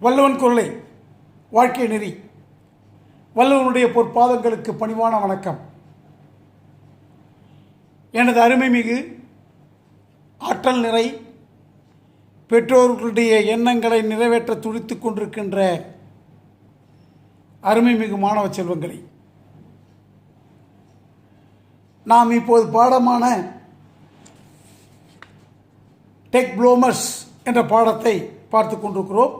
வள்ளுவன் குரலை வாழ்க்கை நெறி வள்ளுவனுடைய பொற்பாதங்களுக்கு பணிவான வணக்கம். எனது அருமைமிகு ஆற்றல் நிறை பெற்றோர்களுடைய எண்ணங்களை நிறைவேற்ற துடித்துக் கொண்டிருக்கின்ற அருமைமிகு மாணவ செல்வங்களை, நாம் இப்போது பாடமான டெக் ப்ளோமர்ஸ் என்ற பாடத்தை பார்த்து கொண்டிருக்கிறோம்.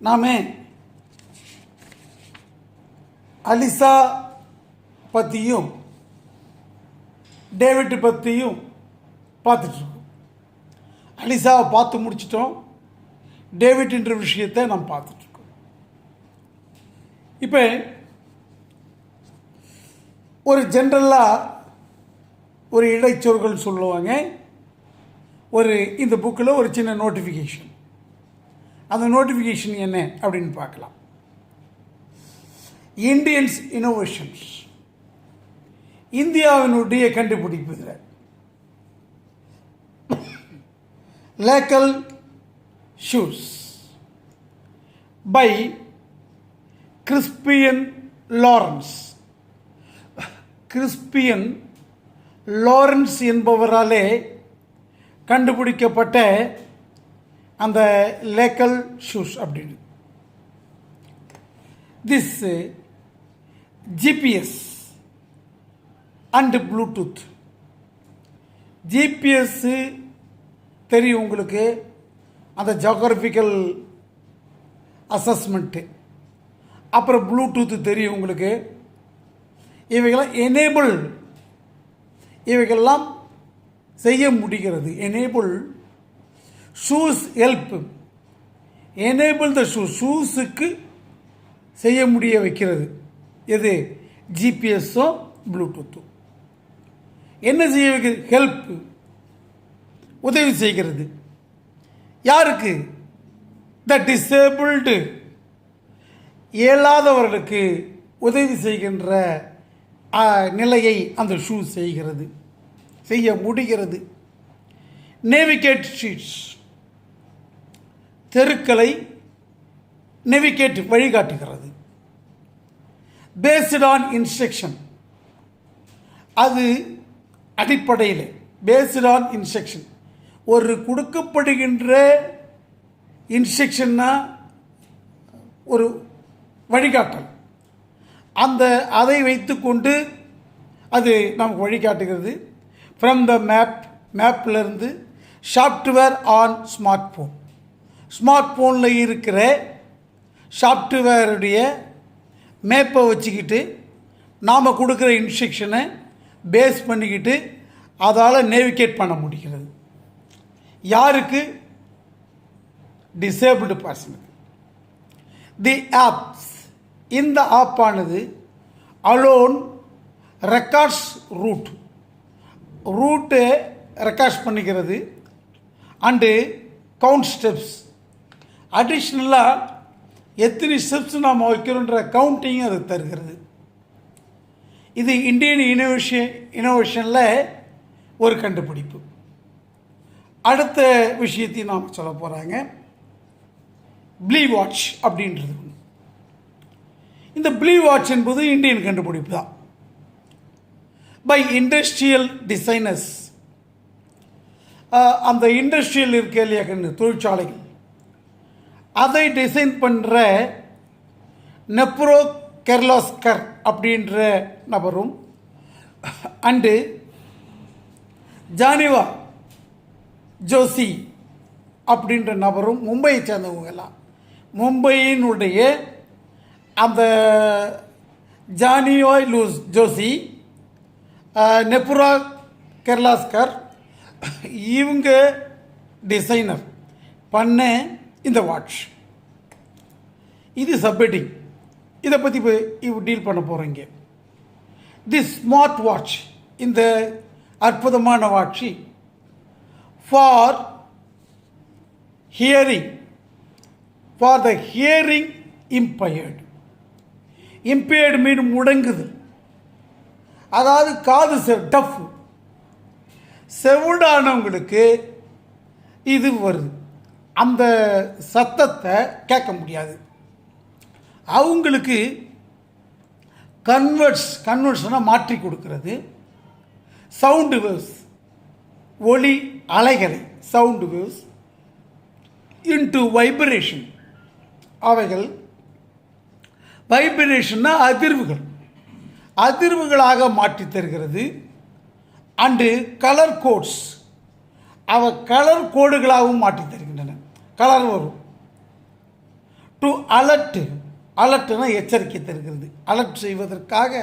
நாமே அலிசா பற்றியும் டேவிட் பற்றியும் பார்த்துட்ருக்கோம். அலிசாவை பார்த்து முடிச்சிட்டோம், டேவிட் என்ற விஷயத்தை நாம் பார்த்துட்ருக்கோம். இப்போ ஒரு ஜென்ரலாக ஒரு இடைச்சொற்கள் சொல்லுவாங்க. இந்த புக்கில் ஒரு சின்ன நோட்டிஃபிகேஷன், அந்த நோட்டிஃபிகேஷன் என்ன அப்படின்னு பார்க்கலாம். இந்தியன்ஸ் இன்னோவேஷன்ஸ், இந்தியாவினுடைய கண்டுபிடிப்புகள். லேக்கல் shoes by Crispian Lawrence. Crispian Lawrence என்பவராலே கண்டுபிடிக்கப்பட்ட அந்த லேக்கல் ஷூஸ் அப்படின்னு. This GPS and Bluetooth. GPS தெரியும் உங்களுக்கு, அந்த ஜியோகிராஃபிக்கல் அசஸ்மெண்ட்டு. அப்புறம் ப்ளூடூத் தெரியும் உங்களுக்கு. இவைகள்லாம் செய்ய முடிகிறது. Enable shoes help, enable the ஷூஸுக்கு செய்ய முடிய வைக்கிறது. எது? ஜிபிஎஸும் ப்ளூடூத்தும். என்ன செய்ய வைக்கிறது? ஹெல்ப், உதவி செய்கிறது. யாருக்கு? த டிசேபிள்டு, இயலாதவர்களுக்கு உதவி செய்கின்ற நிலையை அந்த ஷூ செய்ய முடிகிறது. நேவிகேட் ஷீட்ஸ், தெருக்களை நேவிகேட் வழிகாட்டுகிறது. பேஸ்ட் ஆன் இன்ஸ்ட்ரக்ஷன், அது அடிப்படையில் பேஸ்ட் ஆன் இன்ஸ்ட்ரக்ஷன். ஒரு கொடுக்கப்படுகின்ற இன்ஸ்ட்ரக்ஷன்னா ஒரு வழிகாட்டல், அதை வைத்துக்கொண்டு அது நமக்கு வழிகாட்டுகிறது. ஃப்ரம் த மேப்பிலிருந்து சாஃப்ட்வேர் ஆன் ஸ்மார்ட் ஃபோன். ஸ்மார்ட் ஃபோனில் இருக்கிற சாஃப்ட்வேருடைய மேப்பை வச்சுக்கிட்டு நாம் கொடுக்குற இன்ஸ்ட்ரக்ஷனை பேஸ் பண்ணிக்கிட்டு அதால் நேவிகேட் பண்ண முடிகிறது. யாருக்கு? டிசேபிள்டு பர்சனுக்கு. தி ஆப்ஸ், இந்த ஆப்பானது அலோன் ரெக்கார்ட்ஸ் ரூட்டு ரெக்கார்ட்ஸ் பண்ணிக்கிறது. அண்டு கவுண்ட் ஸ்டெப்ஸ், அடிஷ்னலாக எத்தனை ஸ்டெப்ஸ் நாம் வைக்கிறோன்ற கவுண்டிங் அது தருகிறது. இது இந்தியன் இனோவேஷனில் ஒரு கண்டுபிடிப்பு. அடுத்த விஷயத்தையும் நாம் சொல்ல போகிறாங்க. ப்ளீ வாட்ச் அப்படின்றது. இந்த ப்ளீ வாட்ச் என்பது இந்தியன் கண்டுபிடிப்பு தான். பை இண்டஸ்ட்ரியல் டிசைனர்ஸ், அந்த இண்டஸ்ட்ரியல் இருக்க இல்லையா, தொழிற்சாலைகள், அதை டிசைன் பண்ணுற நெப்ரோ கெர்லாஸ்கர் அப்படின்ற நபரும் அண்டு ஜானிவா ஜோசி அப்படின்ற நபரும் மும்பையை சேர்ந்தவங்க எல்லாம். மும்பையினுடைய அந்த ஜானிவா ஜோசி, நெப்ரோ கெர்லாஸ்கர், இவங்க டிசைனர் பண்ண இந்த வாட்ச். இது சப்ஹெட்டிங், இதை பற்றி இப்போ டீல் பண்ண போகிறீங்க. தி ஸ்மார்ட் வாட்ச், இந்த அற்புதமான வாட்சி for hearing, for the hearing impaired. Impaired mean முடங்குது, அதாவது காது டஃப், செவிடானவங்களுக்கு இது வருது. அந்த சத்தத்தை கேட்க முடியாது. அவங்களுக்கு கன்வர்ட்ஸ்னால் மாற்றி கொடுக்கிறது. சவுண்டு வேவ்ஸ், ஒலி அலைகளை, சவுண்டு வேவ்ஸ் இன்டு வைப்ரேஷன். அவைகள் வைப்ரேஷன்னா அதிர்வுகளாக மாற்றி தருகிறது. அண்டு கலர் கோட்ஸ், அவை கலர் கோடுகளாகவும் மாற்றி தருகின்றன. கலர் வரும். டு அலர்ட்னா எச்சரிக்கை தருகிறது. அலர்ட் செய்வதற்காக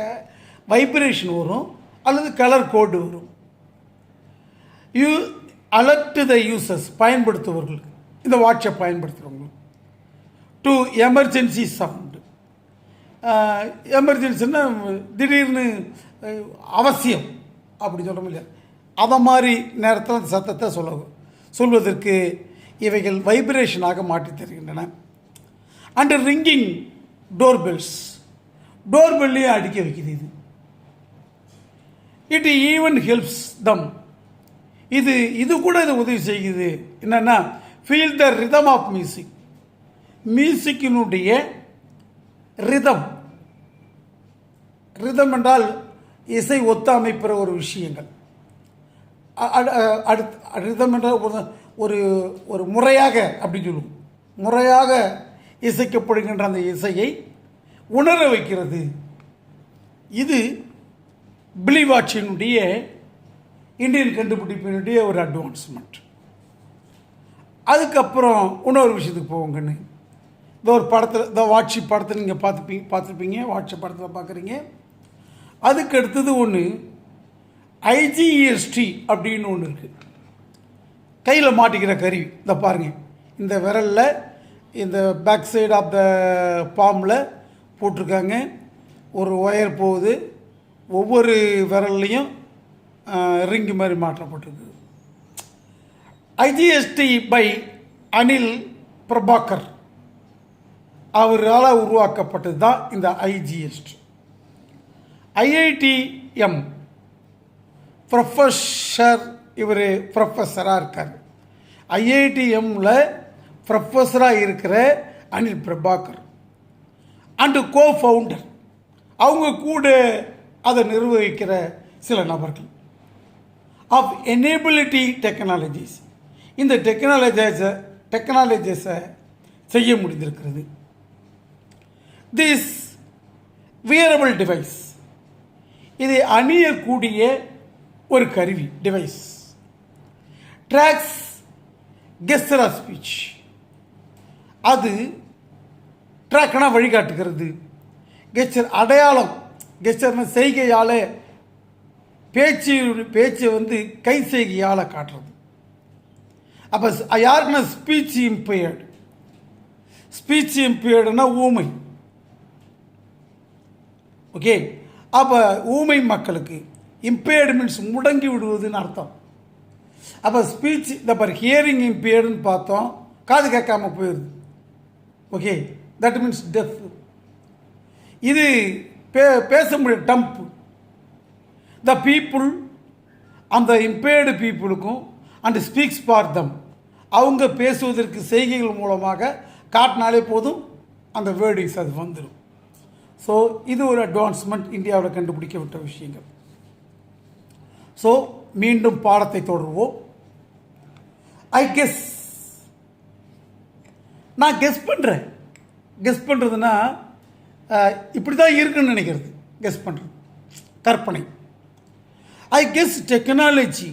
வைப்ரேஷன் வரும் அல்லது கலர் கோடு வரும். அலர்ட் த யூசர்ஸ், பயன்படுத்துபவர்களுக்கு, இந்த வாட்சை பயன்படுத்துகிறவங்களுக்கு. டு எமர்ஜென்சி சவுண்டு, எமர்ஜென்சின்னா திடீர்னு அவசியம் அப்படி சொல்ல முடியாது. அதை மாதிரி நேரத்தில் அந்த சத்தத்தை சொல்வதற்கு இவைகள் வைப்ரேஷனாக மாற்றி தருகின்றன. அண்டு ரிங்கிங் டோர்பெல்ஸ், டோர்பெல்லையும் அடிக்க வைக்குது இது. இட் ஈவன் ஹெல்ப்ஸ் தம், இது கூட இது உதவி செய்கிறது. என்னென்னா feel the rhythm of music, மியூசிக்கினுடைய ரிதம் என்றால் இசை ஒத்த அமைப்புற ஒரு விஷயங்கள். ரிதம் என்றால் ஒரு முறையாக அப்படி சொல்லுவோம், முறையாக இசைக்கப்படுகின்ற அந்த இசையை உணர வைக்கிறது. இது பிலி வாட்சினுடைய இந்தியன் கண்டுபிடிப்பினுடைய ஒரு அட்வான்ஸ்மெண்ட். அதுக்கப்புறம் இன்னொரு விஷயத்துக்கு போவோங்கன்னு, இந்த ஒரு படத்தில், இந்த வாட்சி படத்தை நீங்கள் பார்த்துருப்பீங்க, வாட்சி படத்தில் பார்க்குறீங்க. அதுக்கு அடுத்தது ஒன்று IGST அப்படின்னு ஒன்று இருக்குது, கையில் மாட்டிக்கிற கருவி. இதை பாருங்கள், இந்த விரலில் இந்த பேக் சைடு ஆஃப் த பாம்பில் போட்டிருக்காங்க. ஒரு ஒயர் போகுது, ஒவ்வொரு விரல்லையும் ரிங்கு மாதிரி மாற்றப்பட்டிருக்கு. IGST பை அனில் பிரபாகர், அவரால் உருவாக்கப்பட்டது தான் இந்த IGST. IITM ப்ரொஃபஸர், இவர் ப்ரொஃபஸராக இருக்கார். IITMல ப்ரொஃபஸராக இருக்கிற அனில் பிரபாகர் அண்டு கோ-ஃபவுண்டர், அவங்க கூட அதை நிர்வகிக்கிற சில நபர்கள். ஆஃப் எனேபிலிட்டி டெக்னாலஜிஸ், இந்த டெக்னாலஜிஸை செய்ய முடிந்திருக்கிறது. திஸ் வியரபிள் டிவைஸ், இதை அணியக்கூடிய ஒரு கருவி, டிவைஸ். ட்ராக்ஸ் கெஸ்டர் ஸ்பீச், அது ட்ராக்னா வழிகாட்டுகிறது. கெஸ்டர் அடையாளம், கெஸ்டர்னா செய்கையால், பேச்சு வந்து கை செய்கையால் காட்டுறது. அப்போ யாருக்குன்னா ஸ்பீச் இம்பேர்டு, ஸ்பீச் இம்பேர்டுனா ஊமை. ஓகே, அப்போ ஊமை மக்களுக்கு இம்பேர்டு மீன்ஸ் முடங்கி விடுவதுன்னு அர்த்தம். அப்போ ஸ்பீச், இந்த பாரு ஹியரிங் இம்பேர்டுன்னு பார்த்தோம், காது கேட்காம போயிடுது. Okay, that means deaf. இது பேச முடியும், டம்ப். த பீப்புள், அந்த இம்பேர்டு பீப்புளுக்கும் அண்ட் ஸ்பீக்ஸ் ஃபார் தம், அவங்க பேசுவதற்கு செய்கைகள் மூலமாக காட்டினாலே போதும், அந்த வேர்டிங்ஸ் அது வந்துடும். ஸோ இது ஒரு அட்வான்ஸ்மெண்ட், இந்தியாவில் கண்டுபிடிக்கப்பட்ட விஷயங்கள். ஸோ மீண்டும் பாடத்தை தொடர்வோம். ஐ கெஸ், நான் கெஸ் பண்ணுறேன். கெஸ் பண்ணுறதுன்னா இப்படி தான் இருக்குன்னு நினைக்கிறது. கெஸ் பண்ணுறது கற்பனை. ஐ கெஸ் டெக்னாலஜி,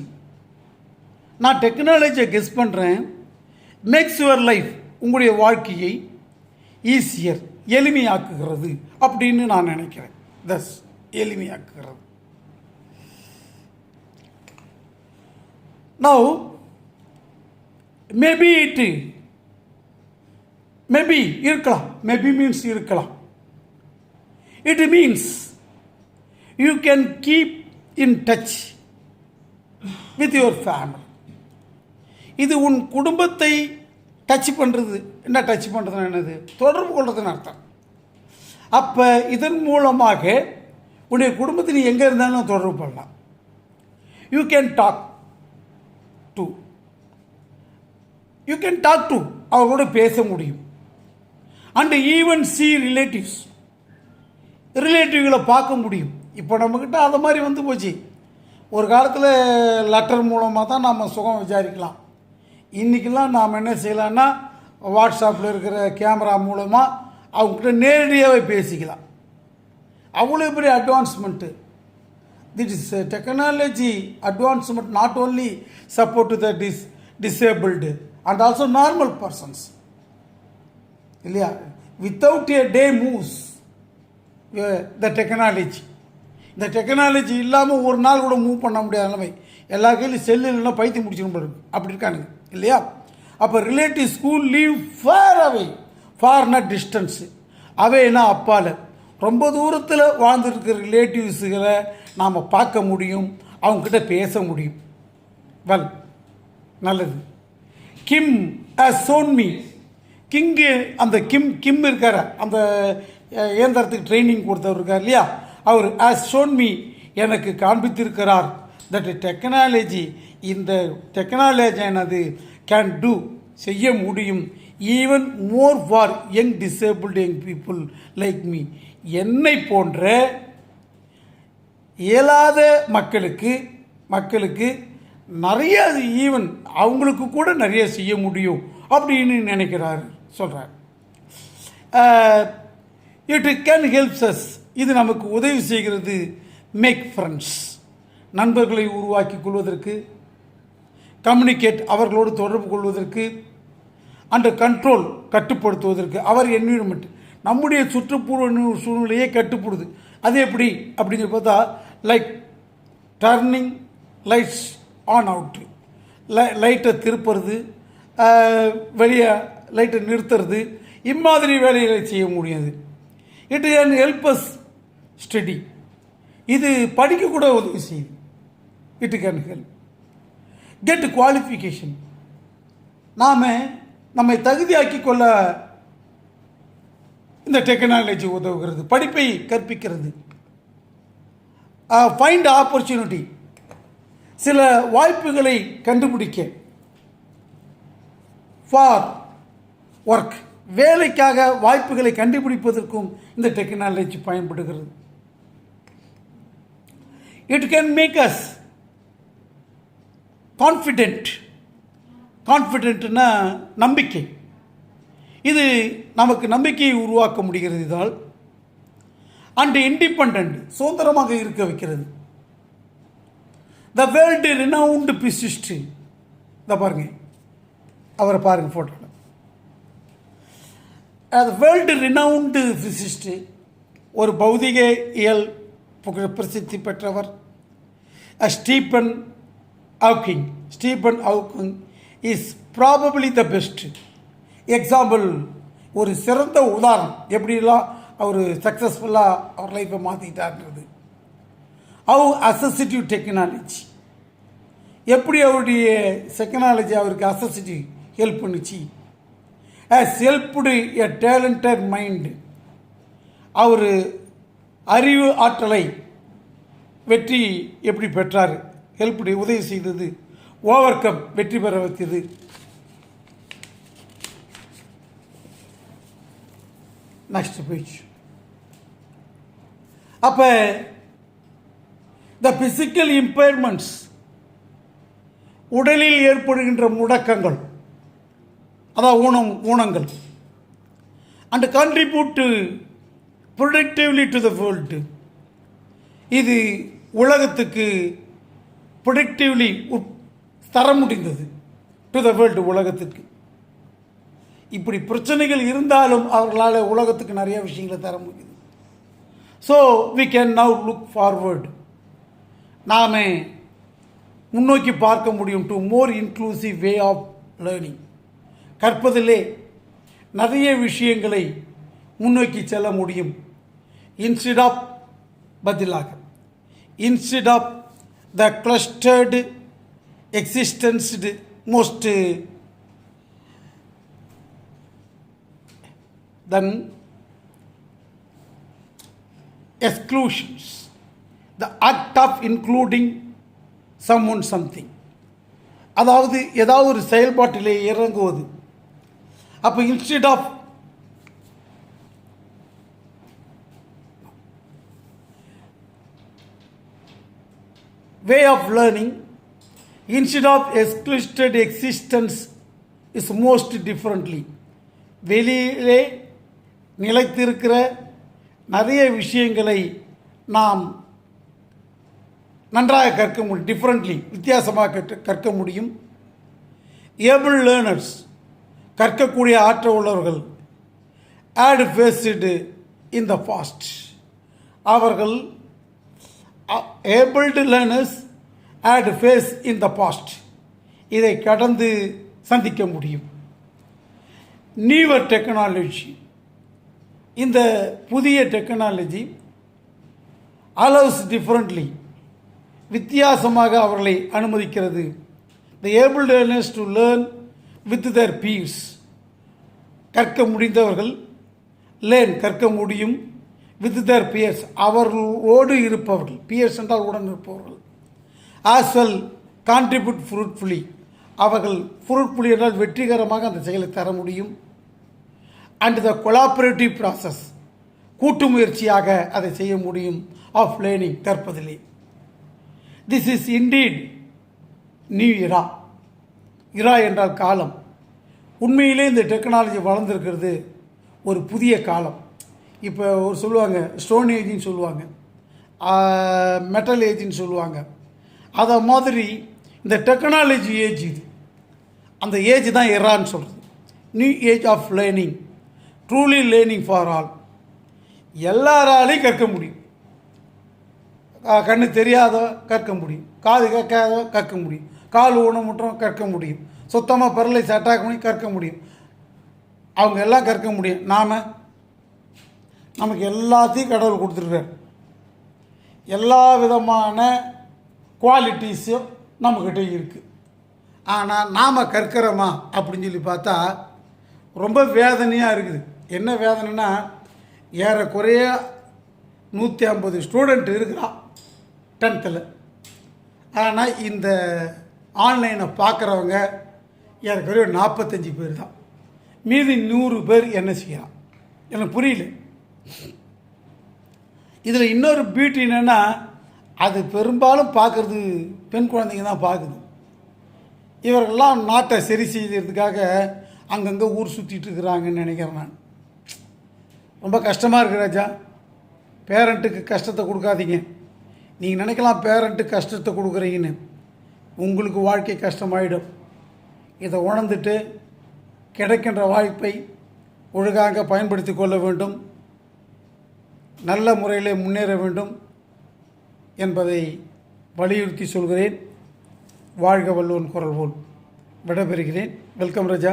நான் டெக்னாலஜியை கெஸ் பண்ணுறேன். மேக்ஸ் யுவர் லைஃப், உங்களுடைய வாழ்க்கையை ஈஸியர், எளிமையாக்குகிறது அப்படின்னு நான் நினைக்கிறேன். தஸ் எளிமையாக்குகிறது. நவ் மேபி இருக்கலாம். மேபி மீன்ஸ் இருக்கலாம். It means you can keep in touch with your family. இது உன் குடும்பத்தை டச் பண்ணுறது. என்ன டச் பண்ணுறதுன்னு என்னது? தொடர்பு கொள்றதுன்னு அர்த்தம். அப்போ இதன் மூலமாக உன்னுடைய குடும்பத்தை நீ எங்கே இருந்தாலும் தொடர்பு பண்ணலாம். You can talk to you can talk to, அவர்களோட பேச முடியும். அண்ட் ஈவன் சி ரிலேட்டிவ்ஸ், ரிலேட்டிவ்களை பார்க்க முடியும். இப்போ நம்மக்கிட்ட அதை மாதிரி வந்து போச்சு. ஒரு காலத்தில் லெட்டர் மூலமாக தான் நாம் சுகம் விசாரிக்கலாம். இன்றைக்கெல்லாம் நாம் என்ன செய்யலான்னா வாட்ஸ்அப்பில் இருக்கிற கேமரா மூலமாக அவங்ககிட்ட நேரடியாகவே பேசிக்கலாம். அவ்வளோ பெரிய advancement. This is technology advancement not only support to the disabled and also normal persons இல்லையா. Without a day moves the technology. இந்த டெக்னாலஜி இல்லாமல் ஒரு நாள் கூட மூவ் பண்ண முடியாத நிலைமை. எல்லா கையிலும் செல்லு இல்லைன்னா பைத்தியம் முடிச்சிடும் இருக்கு, அப்படி இருக்கானுங்க இல்லையா. அப்போ relative school leave far away, ஃபார்னா டிஸ்டன்ஸு, அவேனா அப்பால், ரொம்ப தூரத்தில் வாழ்ந்துருக்கிற ரிலேட்டிவ்ஸுகளை நாம் பார்க்க முடியும், அவங்கக்கிட்ட பேச முடியும். வெல், நல்லது. கிம் ஹஸ் ஷோன் மீ, கிங்கு அந்த கிம் இருக்கார், அந்த இயந்திரத்துக்கு ட்ரைனிங் கொடுத்தவர் இருக்கார் இல்லையா, அவர் ஹஸ் ஷோன் மீ, எனக்கு காண்பித்திருக்கிறார், தட் டெக்னாலஜி, இந்த டெக்னாலஜியானது கேன் டூ, செய்ய முடியும், even more for young disabled young people like me, என்னை போன்ற இயலாத மக்களுக்கு நிறைய, ஈவன் அவங்களுக்கு கூட நிறைய செய்ய முடியும் அப்படின்னு நினைக்கிறார், சொல்கிறார். இட் கேன் ஹெல்ப்ஸ் அஸ், இது நமக்கு உதவி செய்கிறது. மேக் ஃப்ரெண்ட்ஸ், நண்பர்களை உருவாக்கி கொள்வதற்கு, கம்யூனிகேட், அவர்களோடு தொடர்பு கொள்வதற்கு, அண்ட் கண்ட்ரோல், கட்டுப்படுத்துவதற்கு. அவர் என்விரான்மெண்ட், நம்முடைய சுற்றுப்புற சூழ்நிலையே கட்டுப்படுது. அது எப்படி அப்படின்னு பார்த்தா, like turning lights on out, லைட்டை திருப்புறது, வெளியே லைட்டை நிறுத்துறது, இம்மாதிரி வேலைகளை செய்ய முடியாது. It can help us study, இது படிக்கக்கூட உதவி செய்யுது. It can help get qualification, நம்மை தகுதியாக்கி கொள்ள இந்த டெக்னாலஜி உதவுகிறது, படிப்பை கற்பிக்கிறது. ஃபைண்ட் ஆப்பர்ச்சுனிட்டி, சில வாய்ப்புகளை கண்டுபிடிக்க. ஃபார் ஒர்க், வேலைக்காக வாய்ப்புகளை கண்டுபிடிப்பதற்கும் இந்த டெக்னாலஜி பயன்படுகிறது. It can make us confident, கான்ஃபிடென்ட்னா நம்பிக்கை, இது நமக்கு நம்பிக்கையை உருவாக்க முடிகிறது இதால். அண்ட் இண்டிபெண்ட், சுதந்திரமாக இருக்க வைக்கிறது. த வேர்ல்டு ரினவுண்ட் பிசிஸ்ட், இதை பாருங்க, அவரை பாருங்க ஃபோட்டோவில். வேர்ல்டு ரினவுண்டு பிசிஸ்ட், ஒரு பௌதிக இயல் பிரசித்தி பெற்றவர். Stephen Hawking is probably the best example, ஒரு சிறந்த உதாரணம், எப்படிலாம் அவர் சக்ஸஸ்ஃபுல்லாக அவர் லைஃப்பை மாற்றிக்கிட்டார்ன்றது. ஹவு அசசிட்டிவ் டெக்னாலஜி, எப்படி அவருடைய டெக்னாலஜி அவருக்கு அசசிட்டிவ் ஹெல்ப் பண்ணிச்சு. Has helped a talented mind, அவர் அறிவு ஆற்றலை வெற்றி எப்படி பெற்றார், ஹெல்ப்டு உதவி செய்தது. ஓவர் கம், வெற்றி பெற வைத்தது. Next page. அப்போ த பிசிக்கல் இம்பேர்மெண்ட்ஸ், உடலில் ஏற்படுகின்ற முடக்கங்கள், அதான் ஊனங்கள், and contribute productively to the world, இது உலகத்துக்கு ப்ரொடக்டிவ்லி தர முடிந்தது. டு த வேர்ல்டு, உலகத்துக்கு. இப்படி பிரச்சனைகள் இருந்தாலும் அவர்களால் உலகத்துக்கு நிறைய விஷயங்களை தர முடியுது. So we can now look forward, நாம் முன்னோக்கி பார்க்க முடியும். To more inclusive way of learning, கற்பதிலே நிறைய விஷயங்களை முன்னோக்கி செல்ல முடியும். இன்ஸ்டெட் ஆஃப், பதிலாக, instead of the clustered existence most then exclusions, the act of including someone something, அதாவது ஏதாவது ஒரு செயல்பாட்டிலே இறங்குவது. அப்போ instead of way of learning, instead of excluded existence is most differently. வெளியிலே நிலைத்திருக்கிற நிறைய விஷயங்களை நாம் நன்றாக கற்க முடியும். டிஃப்ரெண்ட்லி, வித்தியாசமாக கற்க முடியும். ஏபிள் லேர்னர்ஸ், கற்கக்கூடிய ஆற்றல் உள்ளவர்கள், had faced in the past. அவர்கள் abled learners had faced in the past. இதை கடந்து சந்திக்க முடியும். நியூவர் டெக்னாலஜி, இந்த புதிய டெக்னாலஜி அலவுஸ் டிஃப்ரெண்ட்லி, வித்தியாசமாக அவர்களை அனுமதிக்கிறது. The able learners to learn with their peers, கற்க முடிந்தவர்கள் லேர்ன் கற்க முடியும். வித் தேர் பியர்ஸ், அவர்களோடு இருப்பவர்கள், பியர்ஸ் என்றால் உடன் இருப்பவர்கள். ஆஸ் வெல் கான்ட்ரிபியூட் ஃப்ரூட்ஃபுல்லி, அவர்கள் ஃப்ரூட்ஃபுல்லி என்றால் வெற்றிகரமாக அந்த செயலை தர முடியும். அண்ட் த கொலாபரேட்டிவ் ப்ராசஸ், கூட்டு முயற்சியாக அதை செய்ய முடியும். ஆஃப் லேர்னிங், கற்பதிலே. This is indeed new era. Era என்றால் காலம். உண்மையிலே இந்த டெக்னாலஜி வளர்ந்துருக்கிறது ஒரு புதிய காலம். இப்போ ஒரு சொல்லுவாங்க ஸ்டோன் ஏஜின்னு சொல்லுவாங்க, மெட்டல் ஏஜின்னு சொல்லுவாங்க. அதை மாதிரி இந்த டெக்னாலஜி ஏஜ் இது. அந்த ஏஜ் தான் எரான்னு சொல்கிறது. New age of learning, truly learning for all. எல்லாராலையும் கற்க முடியும். கண்ணு தெரியாத கற்க முடியும், காது கேட்காத கற்க முடியும், கால் ஊனமுற்றம் கற்க முடியும், சுத்தமாக பெரலைஸ் அட்டாக் பண்ணி கற்க முடியும். அவங்க எல்லாம் கற்க முடியும். நமக்கு எல்லாத்தையும் கடவுள் கொடுத்துருக்கார். எல்லா விதமான குவாலிட்டிஸும் நம்மக்கிட்ட இருக்குது. ஆனால் நாம் கற்கிறோமா அப்படின்னு சொல்லி பார்த்தா ரொம்ப வேதனையாக இருக்குது. என்ன வேதனைன்னா, ஏறக்குறைய 150 ஸ்டூடெண்ட் இருக்கிறான் 10th. ஆனால் இந்த ஆன்லைனை பார்க்குறவங்க ஏறக்குறைய 45 பேர் தான். மீதி 100 பேர் என்ன செய்யலாம்? எனக்கு புரியல. இதில் இன்னொரு பியூட்டி என்னென்னா, அது பெரும்பாலும் பார்க்குறது பெண் குழந்தைங்க தான் பார்க்குது. இவர்கள்லாம் நாட்டை சரி செய்கிறதுக்காக அங்கங்கே ஊர் சுற்றிட்டு இருக்கிறாங்கன்னு நினைக்கிறேன் நான். ரொம்ப கஷ்டமாக இருக்குது ராஜா. பேரண்ட்டுக்கு கஷ்டத்தை கொடுக்காதீங்க. நீங்கள் நினைக்கலாம் பேரண்ட்டுக்கு கஷ்டத்தை கொடுக்குறீங்கன்னு, உங்களுக்கு வாழ்க்கை கஷ்டமாயிடும். இதை உணர்ந்துட்டு கிடைக்கின்ற வாய்ப்பை ஒழுங்காக பயன்படுத்தி கொள்ள வேண்டும், நல்ல முறையில் முன்னேற வேண்டும் என்பதை வலியுறுத்தி சொல்கிறேன். வாழ்க வள்ளுவன் குரல் போல் விடைபெறுகிறேன். வெல்கம் ராஜா.